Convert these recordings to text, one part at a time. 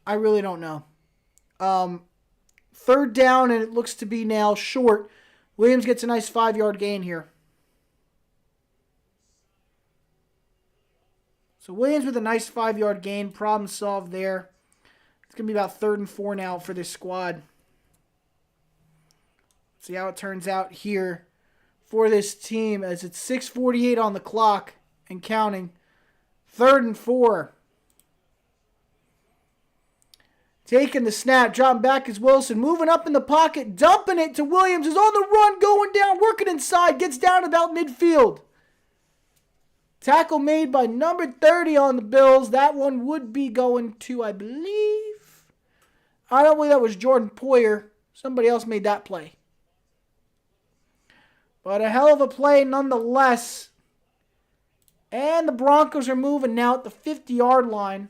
I really don't know. Third down, and it looks to be now short. Williams gets a nice 5-yard gain here. So Williams with a nice 5-yard gain. Problem solved there. It's going to be about 3rd and 4 now for this squad. See how it turns out here for this team as it's 6:48 on the clock and counting. 3rd and 4. Taking the snap, dropping back is Wilson, moving up in the pocket, dumping it to Williams, is on the run, going down, working inside, gets down about midfield. Tackle made by number 30 on the Bills. That one would be going to, I believe, I don't believe that was Jordan Poyer. Somebody else made that play. But a hell of a play nonetheless. And the Broncos are moving now at the 50-yard line.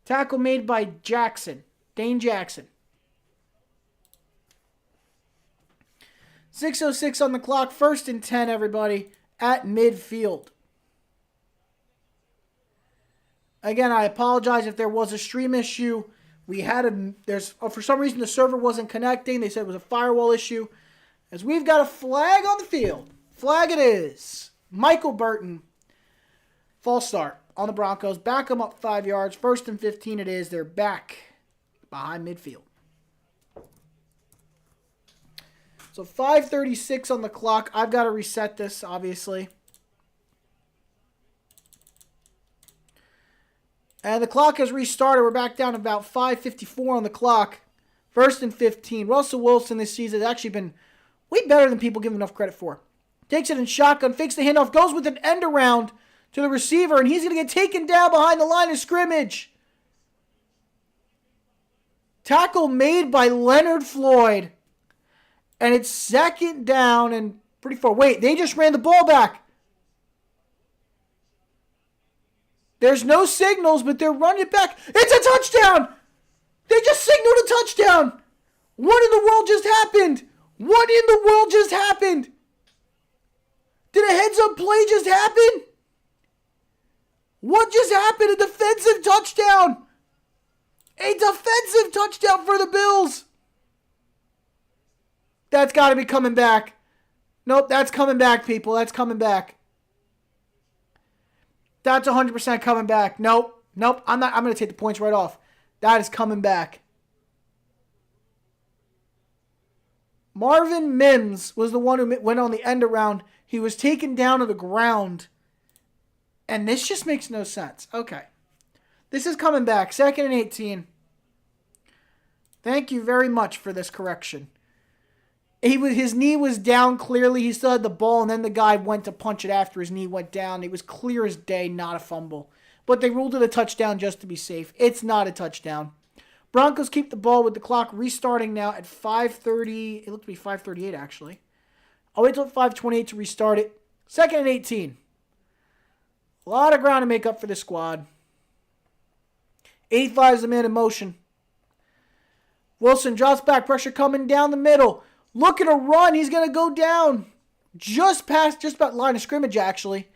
Tackle made by Jackson. Dane Jackson. 6:06 on the clock. 1st and 10, everybody, at midfield. Again, I apologize if there was a stream issue. For some reason the server wasn't connecting. They said it was a firewall issue. As we've got a flag on the field. Flag it is. Michael Burton. False start on the Broncos. Back them up 5 yards. 1st and 15 it is. They're back behind midfield. So 5:36 on the clock. I've got to reset this, obviously. And the clock has restarted. We're back down to about 5:54 on the clock. 1st and 15. Russell Wilson this season has actually been way better than people give him enough credit for. Takes it in shotgun, fakes the handoff, goes with an end around to the receiver, and he's going to get taken down behind the line of scrimmage. Tackle made by Leonard Floyd. And it's 2nd down and pretty far. Wait, they just ran the ball back. There's no signals, but they're running it back. It's a touchdown! They just signaled a touchdown! What in the world just happened? What in the world just happened? Did a heads-up play just happen? What just happened? A defensive touchdown! A defensive touchdown for the Bills! That's got to be coming back. Nope, that's coming back, people. That's coming back. That's 100% coming back. Nope. I'm going to take the points right off. That is coming back. Marvin Mims was the one who went on the end around. He was taken down to the ground. And this just makes no sense. Okay. This is coming back. 2nd and 18. Thank you very much for this correction. His knee was down clearly. He still had the ball, and then the guy went to punch it after his knee went down. It was clear as day, not a fumble. But they ruled it a touchdown just to be safe. It's not a touchdown. Broncos keep the ball with the clock restarting now at 5:30. It looked to be 5:38, actually. I'll wait till 5:28 to restart it. 2nd and 18. A lot of ground to make up for this squad. 85 is the man in motion. Wilson drops back. Pressure coming down the middle. Looking to run. He's going to go down. Just about line of scrimmage, actually.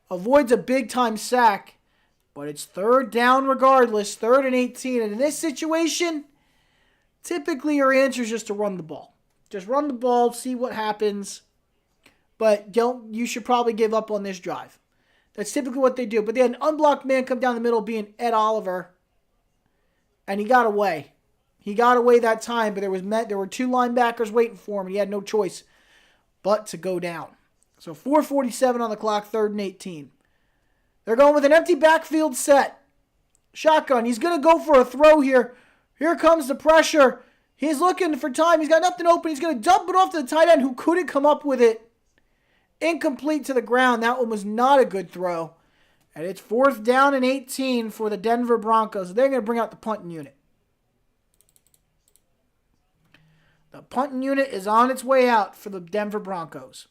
Avoids a big-time sack. But it's 3rd down regardless. 3rd and 18. And in this situation, typically your answer is just to run the ball. Just run the ball, see what happens. But you should probably give up on this drive. That's typically what they do. But they had an unblocked man come down the middle being Ed Oliver. And he got away. He got away that time, but there were 2 linebackers waiting for him, and he had no choice but to go down. So 4:47 on the clock, 3rd and 18. They're going with an empty backfield set. Shotgun. He's going to go for a throw here. Here comes the pressure. He's looking for time. He's got nothing open. He's going to dump it off to the tight end who couldn't come up with it. Incomplete to the ground. That one was not a good throw. And it's 4th down and 18 for the Denver Broncos. They're going to bring out the punting unit. The punting unit is on its way out for the Denver Broncos.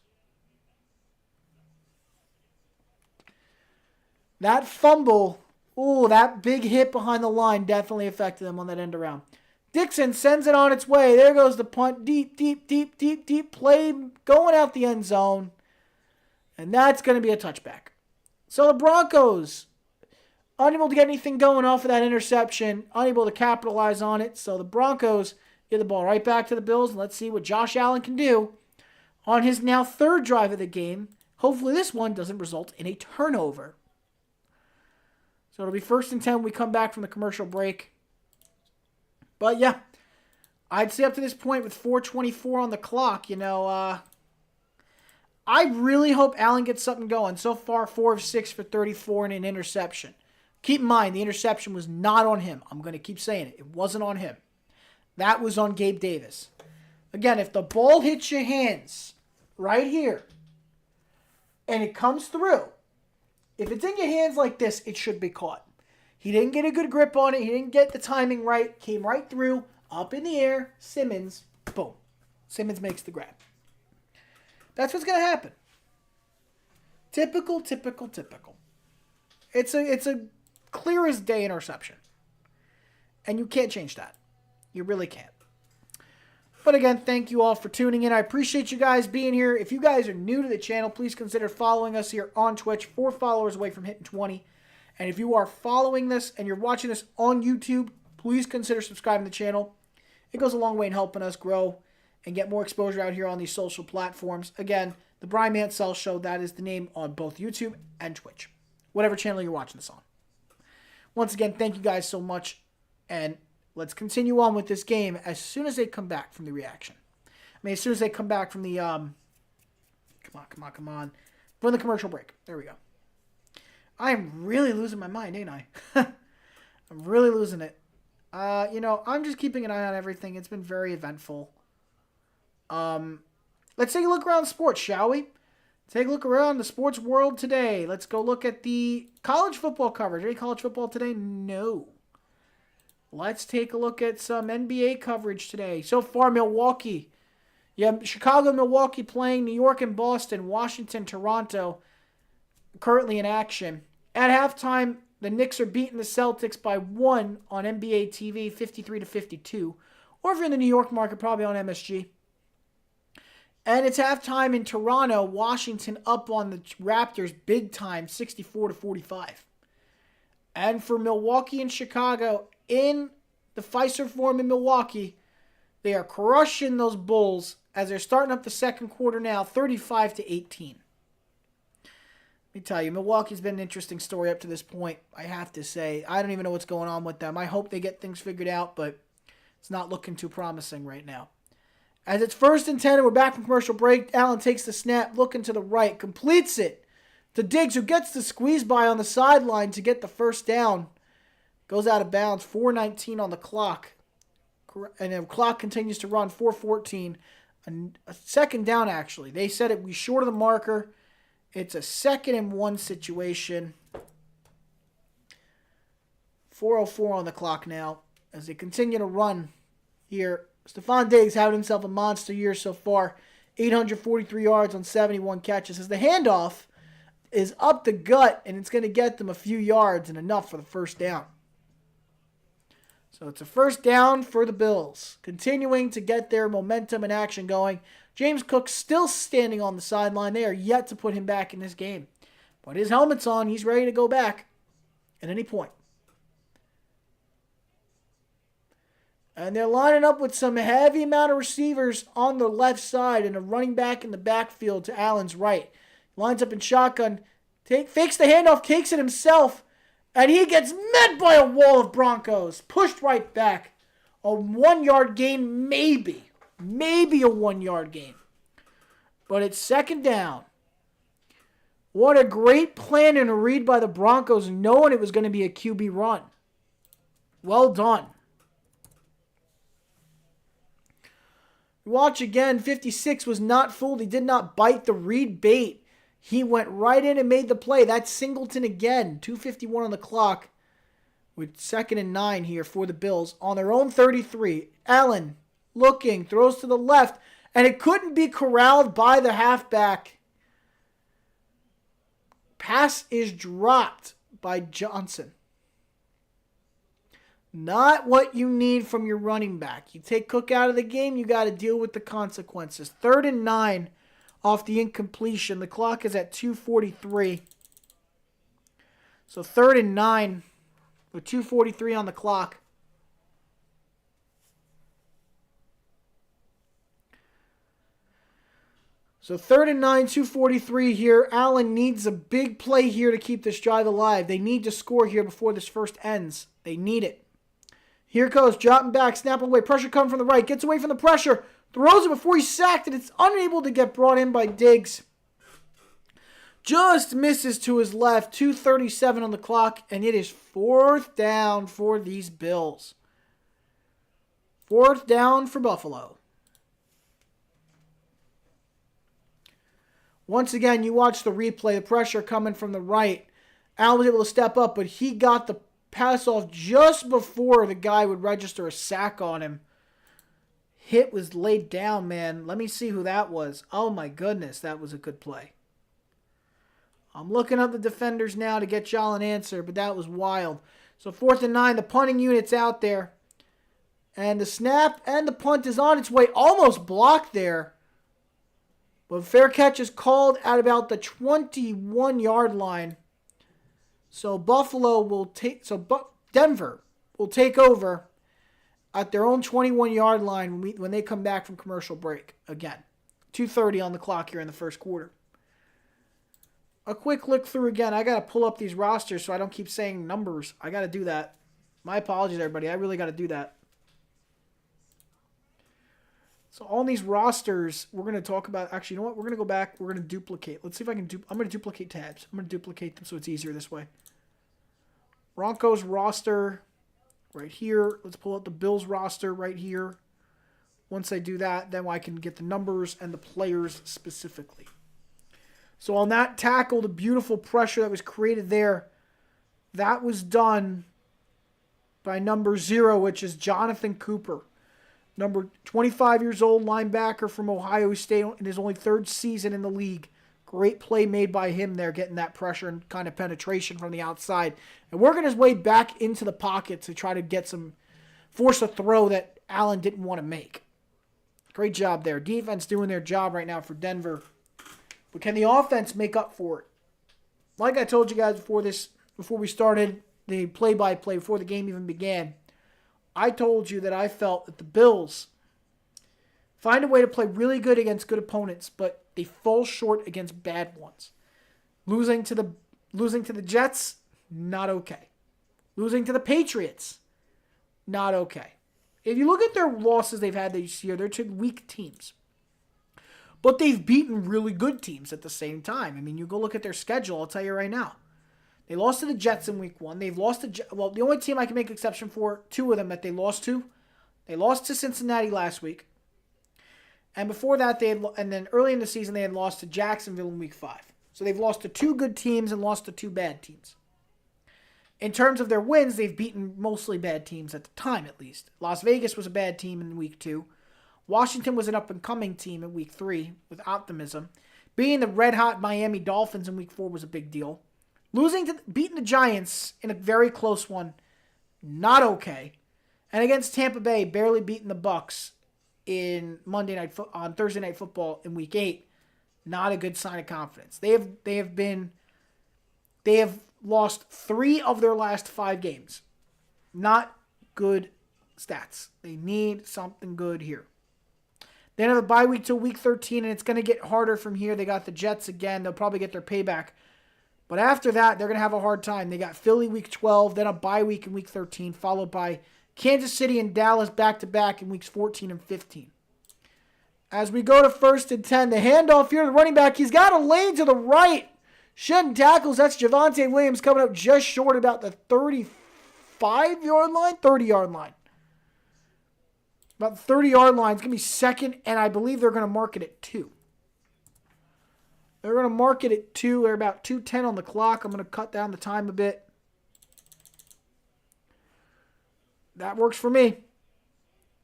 That fumble, that big hit behind the line definitely affected them on that end around. Dixon sends it on its way. There goes the punt. Deep play going out the end zone. And that's going to be a touchback. So the Broncos Unable to get anything going off of that interception. Unable to capitalize on it. So the Broncos get the ball right back to the Bills. And let's see what Josh Allen can do on his now third drive of the game. Hopefully this one doesn't result in a turnover. So it'll be 1st and 10 when we come back from the commercial break. But yeah, I'd say up to this point with 4:24 on the clock, I really hope Allen gets something going. So far, 4 of 6 for 34 and an interception. Keep in mind, the interception was not on him. I'm going to keep saying it. It wasn't on him. That was on Gabe Davis. Again, if the ball hits your hands right here and it comes through, if it's in your hands like this, it should be caught. He didn't get a good grip on it. He didn't get the timing right. Came right through, up in the air. Simmons, boom. Simmons makes the grab. That's what's going to happen. Typical. It's a clear as day interception. And you can't change that. You really can't. But again, thank you all for tuning in. I appreciate you guys being here. If you guys are new to the channel, please consider following us here on Twitch. 4 followers away from hitting 20. And if you are following this and you're watching this on YouTube, please consider subscribing to the channel. It goes a long way in helping us grow and get more exposure out here on these social platforms. Again, The Brian Mansell Show, that is the name on both YouTube and Twitch. Whatever channel you're watching this on. Once again, thank you guys so much. And let's continue on with this game as soon as they come back from the reaction. As soon as they come back from the, come on. From the commercial break. There we go. I am really losing my mind, ain't I? I'm really losing it. I'm just keeping an eye on everything. It's been very eventful. Let's take a look around sports, shall we? Take a look around the sports world today. Let's go look at the college football coverage. Any college football today? No. Let's take a look at some NBA coverage today. So far, Milwaukee. Chicago, Milwaukee playing, New York and Boston, Washington, Toronto, currently in action. At halftime, the Knicks are beating the Celtics by 1 on NBA TV, 53-52. Or if you're in the New York market, probably on MSG. And it's halftime in Toronto, Washington up on the Raptors big time, 64-45. And for Milwaukee and Chicago, in the Fiserv Forum in Milwaukee, they are crushing those Bulls as they're starting up the second quarter now, 35-18. Let me tell you, Milwaukee's been an interesting story up to this point, I have to say. I don't even know what's going on with them. I hope they get things figured out, but it's not looking too promising right now. As it's 1st and 10, and we're back from commercial break, Allen takes the snap, looking to the right, completes it to Diggs, who gets the squeeze by on the sideline to get the first down. Goes out of bounds, 4:19 on the clock. And the clock continues to run, 4:14. A second down, actually. They said it was short of the marker. It's a 2nd and 1 situation. 4:04 on the clock now as they continue to run here. Stephon Diggs having himself a monster year so far. 843 yards on 71 catches. As the handoff is up the gut, and it's going to get them a few yards and enough for the first down. So it's a first down for the Bills, continuing to get their momentum and action going. James Cook still standing on the sideline. They are yet to put him back in this game. But his helmet's on. He's ready to go back at any point. And they're lining up with some heavy amount of receivers on the left side and a running back in the backfield to Allen's right. Lines up in shotgun, fakes the handoff, takes it himself, and he gets met by a wall of Broncos. Pushed right back. A 1-yard gain, maybe. Maybe a 1-yard gain. But it's second down. What a great plan and a read by the Broncos, knowing it was going to be a QB run. Well done. Watch again, 56 was not fooled. He did not bite the read bait. He went right in and made the play. That's Singleton again. 2:51 on the clock with 2nd and 9 here for the Bills on their own 33. Allen looking, throws to the left, and it couldn't be corralled by the halfback. Pass is dropped by Johnson. Not what you need from your running back. You take Cook out of the game, you got to deal with the consequences. 3rd and 9 off the incompletion. The clock is at 2:43. So 3rd and 9. with 2:43 on the clock. So 3rd and 9, 2:43 here. Allen needs a big play here to keep this drive alive. They need to score here before this first ends. They need it. Here goes, dropping back, snap away. Pressure coming from the right. Gets away from the pressure. Throws it before he's sacked, and it's unable to get brought in by Diggs. Just misses to his left. 2:37 on the clock, and it is 4th down for these Bills. 4th down for Buffalo. Once again, you watch the replay, the pressure coming from the right. Allen was able to step up, but he got the pass off just before the guy would register a sack on him. Hit was laid down, man. Let me see who that was. Oh my goodness, that was a good play. I'm looking up the defenders now to get y'all an answer, but that was wild. So 4th and 9, the punting unit's out there. And the snap and the punt is on its way. Almost blocked there. But fair catch is called at about the 21-yard line. So Denver will take over at their own 21-yard line when they come back from commercial break again. 2:30 on the clock here in the first quarter. A quick look through again. I got to pull up these rosters so I don't keep saying numbers. I got to do that. My apologies, everybody. I really got to do that. So on these rosters, we're going to talk about, actually, you know what? We're going to go back. We're going to duplicate. Let's see if I can I'm going to duplicate tabs. I'm going to duplicate them so it's easier this way. Broncos roster right here. Let's pull out the Bills roster right here. Once I do that, then I can get the numbers and the players specifically. So on that tackle, the beautiful pressure that was created there, that was done by number 0, which is Jonathan Cooper. Number 25 years old, linebacker from Ohio State in his only 3rd season in the league. Great play made by him there, getting that pressure and kind of penetration from the outside. And working his way back into the pocket to try to force a throw that Allen didn't want to make. Great job there. Defense doing their job right now for Denver. But can the offense make up for it? Like I told you guys before we started the play-by-play, before the game even began, I told you that I felt that the Bills find a way to play really good against good opponents, but they fall short against bad ones. Losing to the Jets, not okay. Losing to the Patriots, not okay. If you look at their losses they've had this year, they're to weak teams. But they've beaten really good teams at the same time. I mean, you go look at their schedule, I'll tell you right now. They lost to the Jets in week 1. They've lost to, the only team I can make exception for, 2 of them that they lost to. They lost to Cincinnati last week. And before that, and then early in the season, they had lost to Jacksonville in week 5. So they've lost to 2 good teams and lost to 2 bad teams. In terms of their wins, they've beaten mostly bad teams at the time, at least. Las Vegas was a bad team in week 2. Washington was an up-and-coming team in week 3 with optimism. Beating the red-hot Miami Dolphins in week 4 was a big deal. Beating the Giants in a very close one, not okay. And against Tampa Bay, barely beating the Bucs on Thursday Night Football in week 8, not a good sign of confidence. They have lost 3 of their last 5 games. Not good stats. They need something good here. They have a bye week till week 13, and it's going to get harder from here. They got the Jets again. They'll probably get their payback. But after that, they're going to have a hard time. They got Philly week 12, then a bye week in week 13, followed by Kansas City and Dallas back-to-back in weeks 14 and 15. As we go to 1st and 10, the handoff here to the running back. He's got a lane to the right. Shedding tackles. That's Javonte Williams coming up just short about the 35-yard line, 30-yard line. About the 30-yard line. It's going to be 2nd, and I believe they're going to mark it at 2. They're going to mark it at 2. They're about 2:10 on the clock. I'm going to cut down the time a bit. That works for me.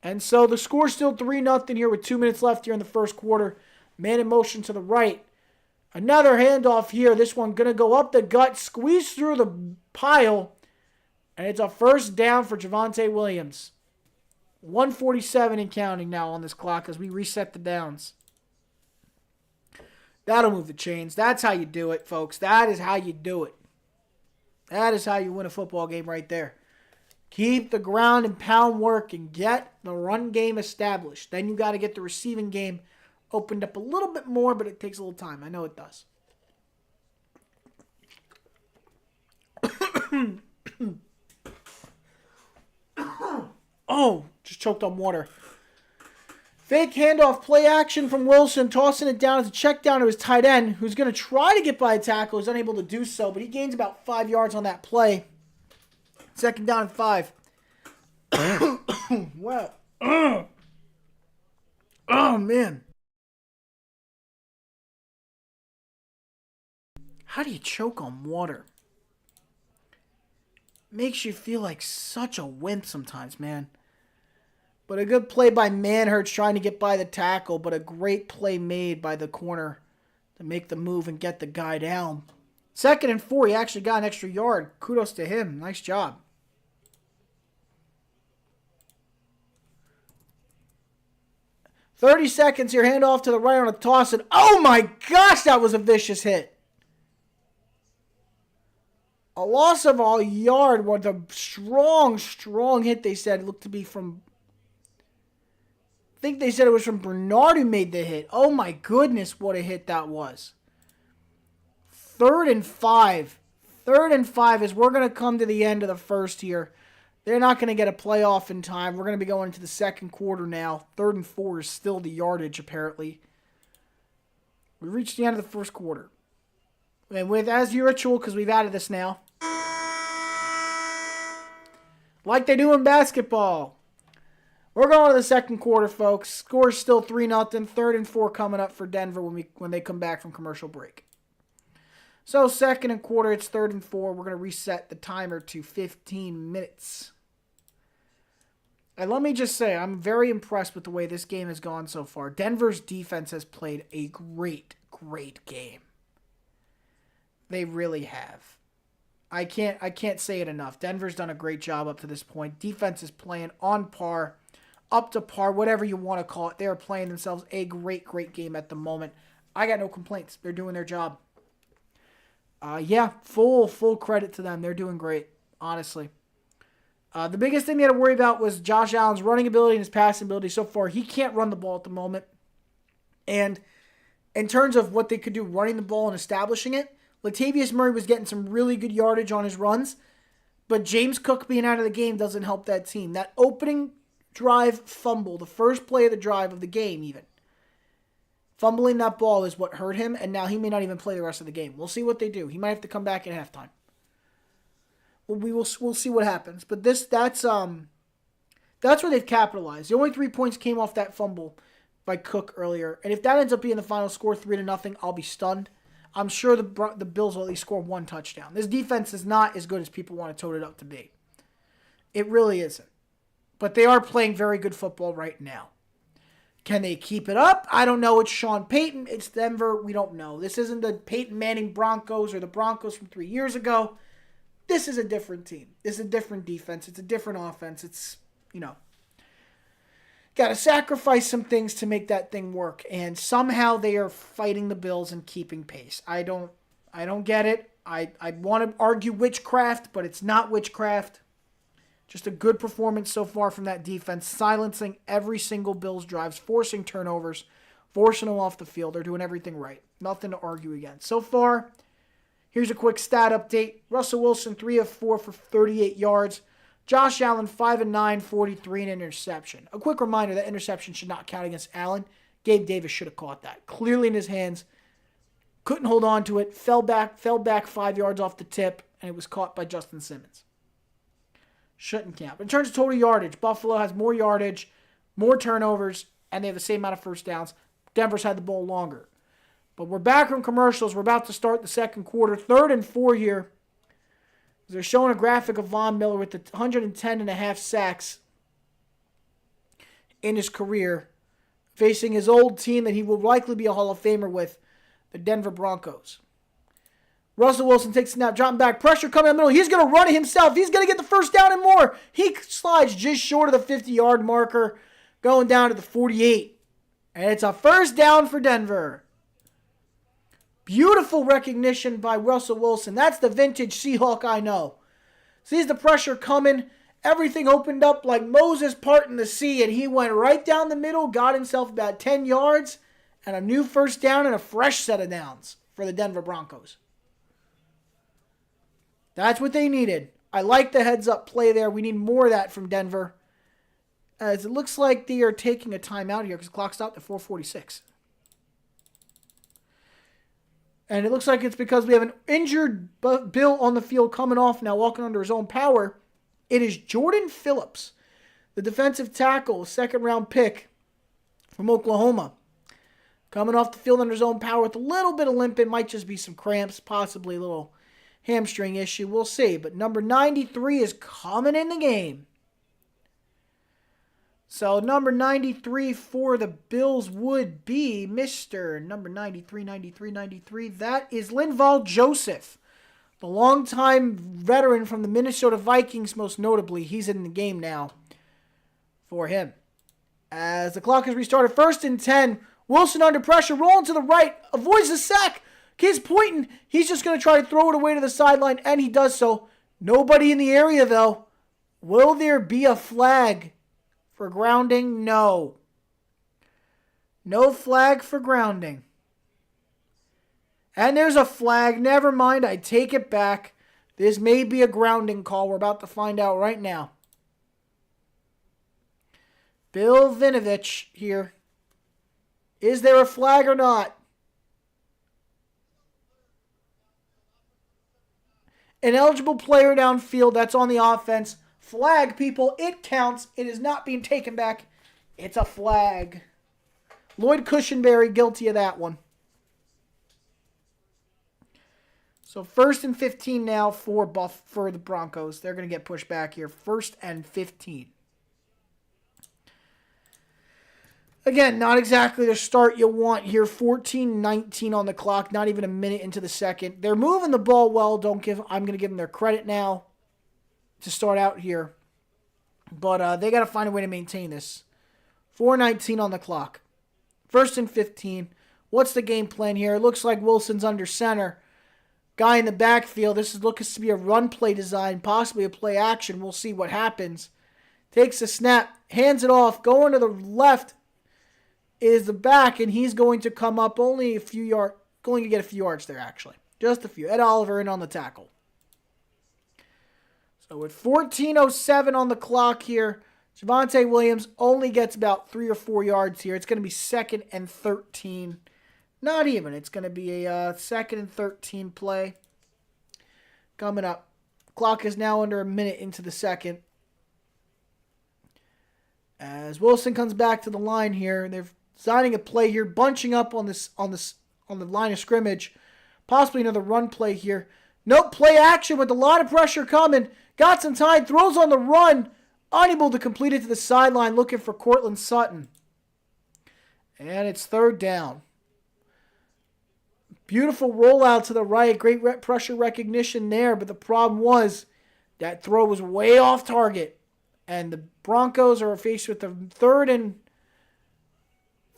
And so the score's still 3-0 here with 2 minutes left here in the first quarter. Man in motion to the right. Another handoff here. This one going to go up the gut, squeeze through the pile, and it's a 1st down for Javonte Williams. 1:47 and counting now on this clock as we reset the downs. That'll move the chains. That's how you do it, folks. That is how you do it. That is how you win a football game right there. Keep the ground and pound work and get the run game established. Then you got to get the receiving game opened up a little bit more, but it takes a little time. I know it does. Oh, just choked on water. Fake handoff, play action from Wilson, tossing it down as a check down to his tight end, who's going to try to get by a tackle. He's unable to do so, but he gains about 5 yards on that play. 2nd down and 5. Wow. Oh, man. How do you choke on water? Makes you feel like such a wimp sometimes, man. But a good play by Manhurts trying to get by the tackle, but a great play made by the corner to make the move and get the guy down. 2nd and 4, he actually got an extra yard. Kudos to him. Nice job. "30 seconds here, handoff to the right on a toss, and oh my gosh, that was a vicious hit. A loss of a yard with a strong hit, they said. It looked to be from... I think they said it was from Bernard who made the hit. Oh my goodness, what a hit that was. 3rd and 5. 3rd and 5 as we're going to come to the end of the first here. They're not going to get a playoff in time. We're going to be going into the second quarter now. 3rd and 4 is still the yardage, apparently. We reached the end of the first quarter. And with, as usual, because we've added this now, like they do in basketball, we're going to the second quarter, folks. Score's still 3-0. 3rd and 4 coming up for Denver when they come back from commercial break. So, second and quarter, it's 3rd and 4. We're going to reset the timer to 15 minutes. And let me just say, I'm very impressed with the way this game has gone so far. Denver's defense has played a great game. They really have. I can't say it enough. Denver's done a great job up to this point. Defense is playing on par, up to par, whatever you want to call it. They are playing themselves a great game at the moment. I got no complaints. They're doing their job. Yeah, full credit to them. They're doing great, honestly. The biggest thing they had to worry about was Josh Allen's running ability and his passing ability. So far, he can't run the ball at the moment. And in terms of what they could do running the ball and establishing it, Latavius Murray was getting some really good yardage on his runs, but James Cook being out of the game doesn't help that team. That opening drive fumble, the first play of the drive of the game even, fumbling that ball is what hurt him, and now he may not even play the rest of the game. We'll see what they do. He might have to come back at halftime. We'll see what happens. But that's where they've capitalized. The only 3 points came off that fumble by Cook earlier, and if that ends up being the final score, 3-0, I'll be stunned. I'm sure the Bills will at least score 1 touchdown. This defense is not as good as people want to tote it up to be. It really isn't. But they are playing very good football right now. Can they keep it up? I don't know. It's Sean Payton. It's Denver. We don't know. This isn't the Peyton Manning Broncos or the Broncos from 3 years ago. This is a different team. This is a different defense. It's a different offense. It's, got to sacrifice some things to make that thing work. And somehow they are fighting the Bills and keeping pace. I don't get it. I want to argue witchcraft, but it's not witchcraft. Just a good performance so far from that defense, silencing every single Bills drives, forcing turnovers, forcing them off the field. They're doing everything right. Nothing to argue against. So far, here's a quick stat update. Russell Wilson, 3 of 4 for 38 yards. Josh Allen, 5 of 9, 43, and an interception. A quick reminder, that interception should not count against Allen. Gabe Davis should have caught that. Clearly in his hands. Couldn't hold on to it. Fell back 5 yards off the tip, and it was caught by Justin Simmons. Shouldn't count. But in terms of total yardage, Buffalo has more yardage, more turnovers, and they have the same amount of first downs. Denver's had the ball longer. But we're back from commercials. We're about to start the second quarter. 3rd and 4 here. They're showing a graphic of Von Miller with the 110.5 sacks in his career, facing his old team that he will likely be a Hall of Famer with, the Denver Broncos. Russell Wilson takes a snap, dropping back, pressure coming in the middle. He's going to run it himself. He's going to get the first down and more. He slides just short of the 50-yard marker, going down to the 48. And it's a first down for Denver. Beautiful recognition by Russell Wilson. That's the vintage Seahawk I know. Sees the pressure coming. Everything opened up like Moses parting the sea, and he went right down the middle, got himself about 10 yards, and a new first down and a fresh set of downs for the Denver Broncos. That's what they needed. I like the heads-up play there. We need more of that from Denver. As it looks like they are taking a timeout here because the clock stopped at 4:46. And it looks like it's because we have an injured Bill on the field coming off now, walking under his own power. It is Jordan Phillips, the defensive tackle, second-round pick from Oklahoma. Coming off the field under his own power with a little bit of limp. It might just be some cramps, possibly a little hamstring issue. We'll see. But number 93 is coming in the game. So number 93 for the Bills would be Mr. number 93. That is Linval Joseph, the longtime veteran from the Minnesota Vikings, most notably. He's in the game now for him. As the clock is restarted, 1st and 10. Wilson under pressure, rolling to the right, avoids the sack. Kid's pointing. He's just going to try to throw it away to the sideline, and he does so. Nobody in the area, though. Will there be a flag for grounding? No. No flag for grounding. And there's a flag. Never mind. I take it back. This may be a grounding call. We're about to find out right now. Bill Vinovich here. Is there a flag or not? An eligible player downfield. That's on the offense. Flag, people. It counts. It is not being taken back. It's a flag. Lloyd Cushenberry guilty of that one. So 1st and 15 now for the Broncos. They're going to get pushed back here. 1st and 15. Again, not exactly the start you want here. 14-19 on the clock. Not even a minute into the second. They're moving the ball well. I'm going to give them their credit now to start out here. But they got to find a way to maintain this. 4:19 on the clock. 1st and 15. What's the game plan here? It looks like Wilson's under center. Guy in the backfield. This looks to be a run play design, possibly a play action. We'll see what happens. Takes a snap, hands it off, going to the left is the back, and he's going to come up only a few yards, going to get a few yards there, actually. Just a few. Ed Oliver in on the tackle. So with 14:07 on the clock here, Javonte Williams only gets about 3 or 4 yards here. It's going to be 2nd and 13. Not even. It's going to be a 2nd and 13 play coming up. Clock is now under a minute into the second. As Wilson comes back to the line here, they're designing a play here, bunching up on the line of scrimmage. Possibly another run play here. Nope, play action with a lot of pressure coming. Got some time, throws on the run. Unable to complete it to the sideline, looking for Cortland Sutton. And it's 3rd down. Beautiful rollout to the right. Great pressure recognition there. But the problem was that throw was way off target. And the Broncos are faced with the third and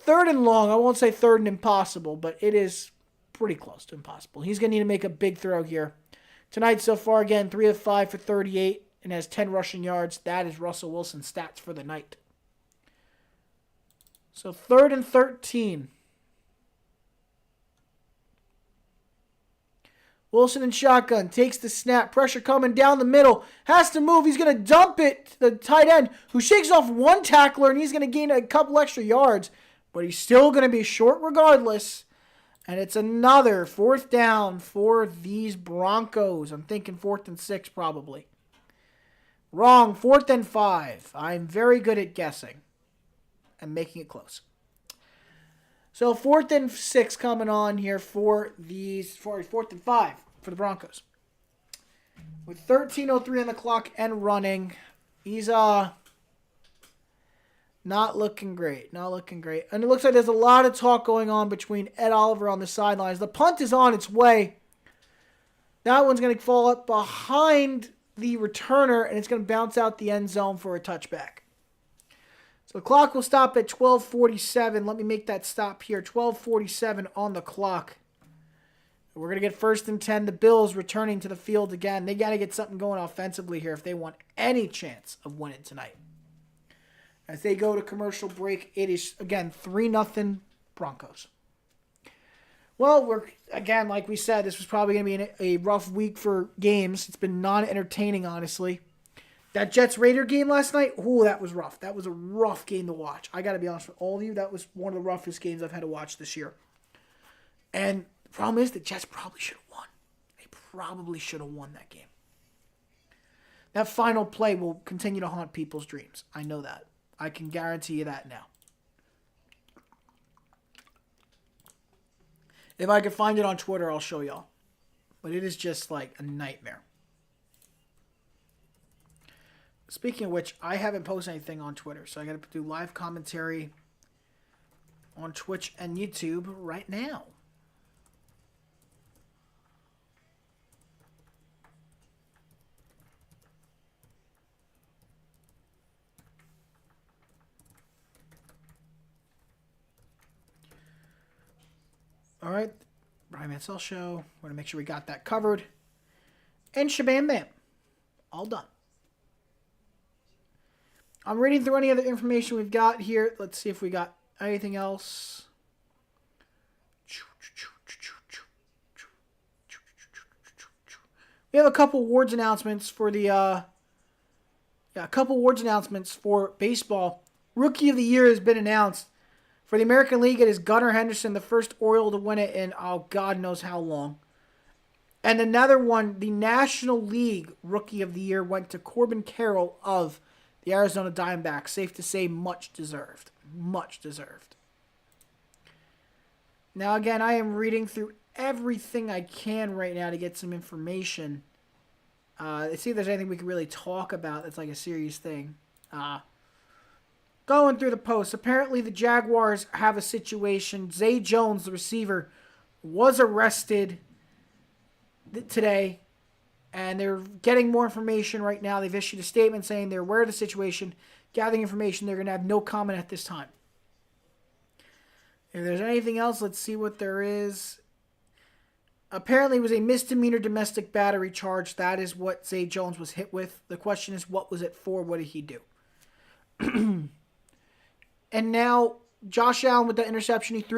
long. I won't say 3rd and impossible, but it is pretty close to impossible. He's going to need to make a big throw here. Tonight so far, again, 3 of 5 for 38 and has 10 rushing yards. That is Russell Wilson's stats for the night. So 3rd and 13. Wilson in shotgun, takes the snap, pressure coming down the middle, has to move, he's going to dump it to the tight end, who shakes off one tackler, and he's going to gain a couple extra yards, but he's still going to be short regardless, and it's another 4th down for these Broncos. I'm thinking 4th and 6 probably. Wrong, 4th and 5. I'm very good at guessing and making it close. So 4th and 6 coming on here for 4th and 5 for the Broncos. With 13:03 on the clock and running, he's not looking great. Not looking great. And it looks like there's a lot of talk going on between Ed Oliver on the sidelines. The punt is on its way. That one's going to fall up behind the returner, and it's going to bounce out the end zone for a touchback. So the clock will stop at 12:47. Let me make that stop here. 12:47 on the clock. We're going to get 1st and 10. The Bills returning to the field again. They got to get something going offensively here if they want any chance of winning tonight. As they go to commercial break, it is, again, 3-0 Broncos. Well, again, like we said, this was probably going to be a rough week for games. It's been non-entertaining, honestly. That Jets-Raider game last night, that was rough. That was a rough game to watch. I got to be honest with all of you, that was one of the roughest games I've had to watch this year. And the problem is the Jets probably should have won. They probably should have won that game. That final play will continue to haunt people's dreams. I know that. I can guarantee you that now. If I can find it on Twitter, I'll show y'all. But it is just like a nightmare. Speaking of which, I haven't posted anything on Twitter, so I got to do live commentary on Twitch and YouTube right now. All right, Brian Mansell Show. We're going to make sure we got that covered. And shabam bam. All done. I'm reading through any other information we've got here. Let's see if we got anything else. We have a couple awards announcements for for baseball. Rookie of the Year has been announced. For the American League, it is Gunnar Henderson, the first Oriole to win it in, God knows how long. And another one, the National League Rookie of the Year went to Corbin Carroll of the Arizona Diamondbacks. Safe to say, much deserved. Much deserved. Now, again, I am reading through everything I can right now to get some information. Let's see if there's anything we can really talk about that's like a serious thing. Going through the posts, apparently the Jaguars have a situation. Zay Jones, the receiver, was arrested today, and they're getting more information right now. They've issued a statement saying they're aware of the situation, gathering information. They're going to have no comment at this time. If there's anything else, let's see what there is. Apparently, it was a misdemeanor domestic battery charge. That is what Zay Jones was hit with. The question is, what was it for? What did he do? And now, Josh Allen with the interception he threw